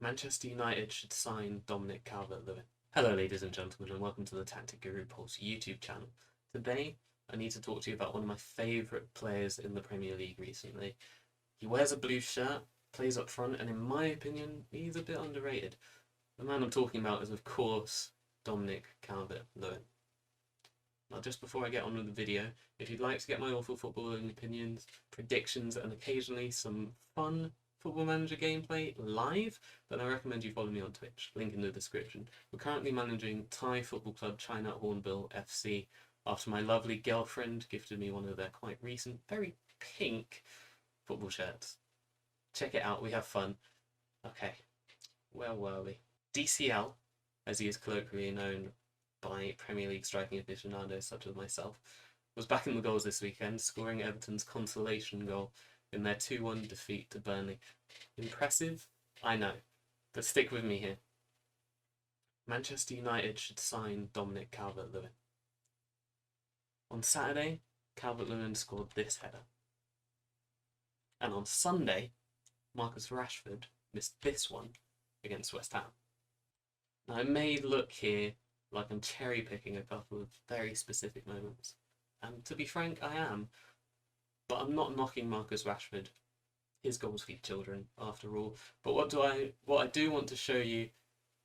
Manchester United should sign Dominic Calvert-Lewin. Hello ladies and gentlemen, and welcome to the Tactic Guru Pulse YouTube channel. Today I need to talk to you about one of my favourite players in the Premier League recently. He wears a blue shirt, plays up front, and in my opinion he's a bit underrated. The man I'm talking about is of course Dominic Calvert-Lewin. Now just before I get on with the video, if you'd like to get my awful footballing opinions, predictions and occasionally some fun Football Manager gameplay live, then I recommend you follow me on Twitch, link in the description. We're currently managing Thai football club China Hornbill FC after my lovely girlfriend gifted me one of their quite recent, very pink football shirts. Check it out, we have fun. Okay, where were we? DCL, as he is colloquially known by Premier League striking aficionados such as myself, was back in the goals this weekend, scoring Everton's consolation goal in their 2-1 defeat to Burnley. Impressive? I know, but stick with me here. Manchester United should sign Dominic Calvert-Lewin. On Saturday, Calvert-Lewin scored this header. And on Sunday, Marcus Rashford missed this one against West Ham. Now, I may look here like I'm cherry-picking a couple of very specific moments. And to be frank, I am. But I'm not knocking Marcus Rashford. His goals feed children, after all. But what I do want to show you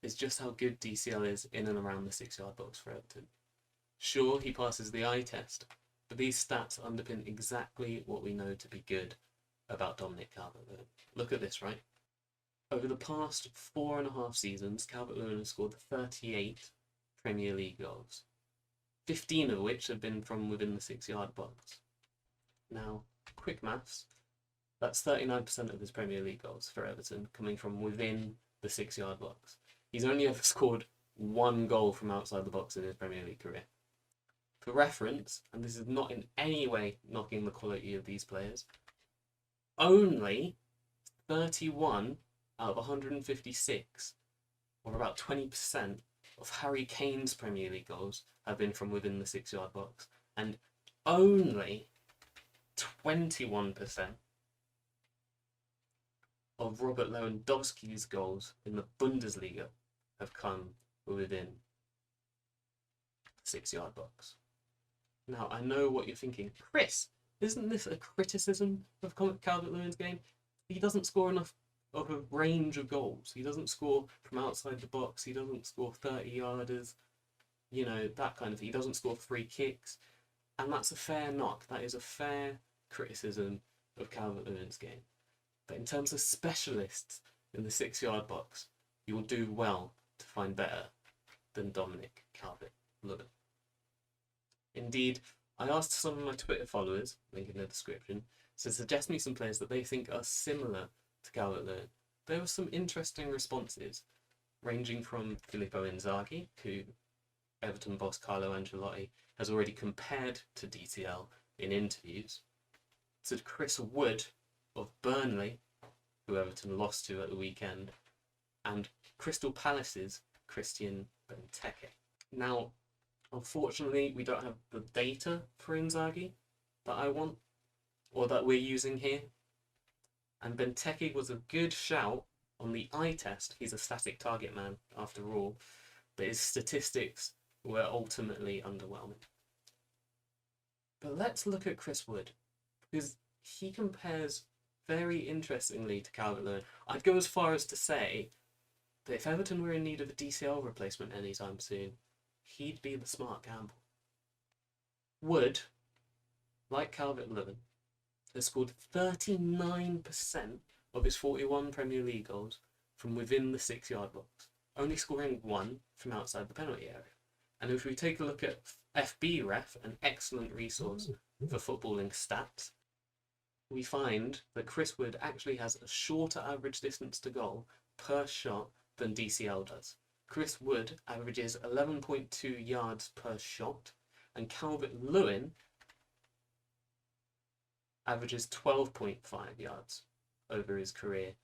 is just how good DCL is in and around the 6-yard box for Everton. Sure, he passes the eye test, but these stats underpin exactly what we know to be good about Dominic Calvert-Lewin. Look at this, right? Over the past 4.5 seasons, Calvert-Lewin has scored 38 Premier League goals, 15 of which have been from within the 6-yard box. Now, quick maths, that's 39% of his Premier League goals for Everton coming from within the 6-yard box. He's only ever scored one goal from outside the box in his Premier League career. For reference, and this is not in any way knocking the quality of these players, only 31 out of 156, or about 20%, of Harry Kane's Premier League goals have been from within the 6-yard box, and only 21% of Robert Lewandowski's goals in the Bundesliga have come within the 6-yard box. Now, I know what you're thinking. Chris, isn't this a criticism of Calvert-Lewin's game? He doesn't score enough of a range of goals. He doesn't score from outside the box. He doesn't score 30-yarders. You know, that kind of thing. He doesn't score free kicks. And that's a fair knock. That is a fair criticism of Calvert-Lewin's game. But in terms of specialists in the 6-yard box, you will do well to find better than Dominic Calvert-Lewin. Indeed, I asked some of my Twitter followers, link in the description, to suggest me some players that they think are similar to Calvert-Lewin. There were some interesting responses, ranging from Filippo Inzaghi, who Everton boss Carlo Ancelotti has already compared to DCL in interviews, to Chris Wood of Burnley, who Everton lost to at the weekend, and Crystal Palace's Christian Benteke. Now, unfortunately, we don't have the data for Inzaghi that I want, or that we're using here. And Benteke was a good shout on the eye test. He's a static target man, after all, but his statistics were ultimately underwhelming. But let's look at Chris Wood, because he compares very interestingly to Calvert-Lewin. I'd go as far as to say that if Everton were in need of a DCL replacement anytime soon, he'd be the smart gamble. Wood, like Calvert-Lewin, has scored 39% of his 41 Premier League goals from within the 6-yard box, only scoring one from outside the penalty area. And if we take a look at FBref, an excellent resource for footballing stats, we find that Chris Wood actually has a shorter average distance to goal per shot than DCL does. Chris Wood averages 11.2 yards per shot, and Calvert-Lewin averages 12.5 yards over his career,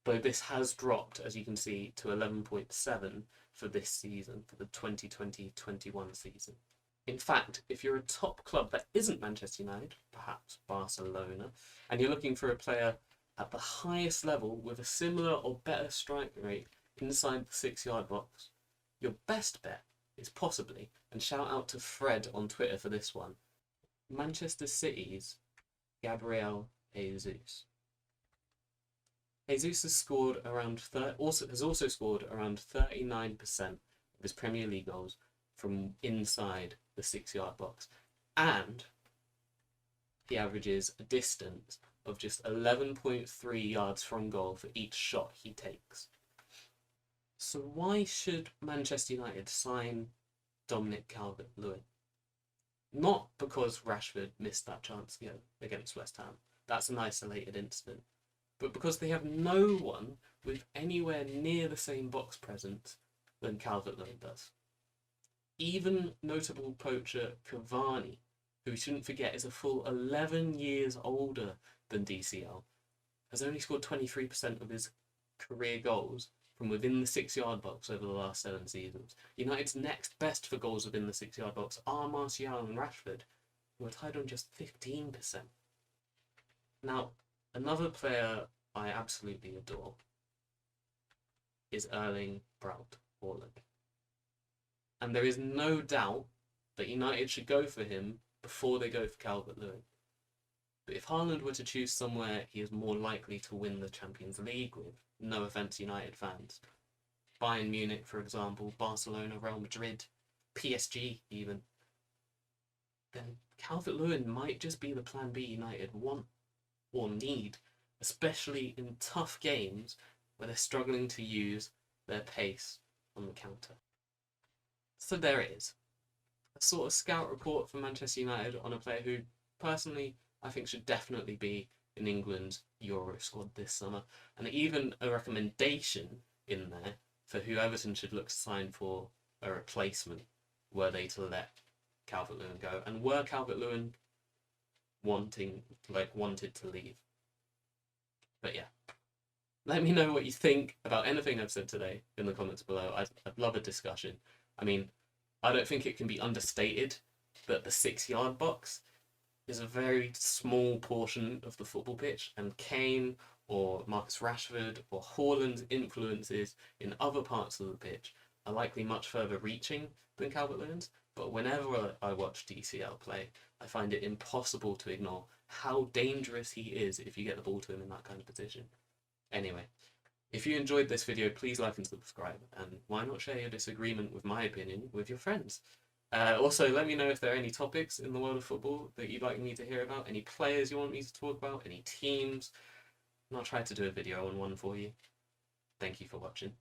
though this has dropped, as you can see, to 11.7 for this season, for the 2020-21 season. In fact, if you're a top club that isn't Manchester United, perhaps Barcelona, and you're looking for a player at the highest level with a similar or better strike rate inside the 6-yard box, your best bet is possibly, and shout out to Fred on Twitter for this one, Manchester City's Gabriel Jesus. Jesus has scored around has also scored around 39% of his Premier League goals from inside the 6-yard box, and he averages a distance of just 11.3 yards from goal for each shot he takes. So why should Manchester United sign Dominic Calvert-Lewin? Not because Rashford missed that chance against West Ham. That's an isolated incident. But because they have no one with anywhere near the same box presence than Calvert-Lewin does. Even notable poacher Cavani, who we shouldn't forget is a full 11 years older than DCL, has only scored 23% of his career goals from within the 6-yard box over the last 7 seasons. United's next best for goals within the 6-yard box are Martial and Rashford, who are tied on just 15%. Now, another player I absolutely adore is Erling Braut Haaland. And there is no doubt that United should go for him before they go for Calvert-Lewin. But if Haaland were to choose somewhere he is more likely to win the Champions League with, no offence United fans, Bayern Munich for example, Barcelona, Real Madrid, PSG even, then Calvert-Lewin might just be the plan B United want or need, especially in tough games where they're struggling to use their pace on the counter. So there it is. A sort of scout report for Manchester United on a player who, personally, I think should definitely be in England's Euro squad this summer. And even a recommendation in there for who Everton should look to sign for a replacement were they to let Calvert-Lewin go. And were Calvert-Lewin wanted to leave. But yeah. Let me know what you think about anything I've said today in the comments below. I'd love a discussion. I mean, I don't think it can be understated that the 6-yard box is a very small portion of the football pitch, and Kane or Marcus Rashford or Haaland's influences in other parts of the pitch are likely much further reaching than Calvert-Lewin's. But whenever I watch DCL play, I find it impossible to ignore how dangerous he is if you get the ball to him in that kind of position. Anyway, if you enjoyed this video, please like and subscribe, and why not share your disagreement with my opinion with your friends? Also, let me know if there are any topics in the world of football that you'd like me to hear about, any players you want me to talk about, any teams, and I'll try to do a video on one for you. Thank you for watching.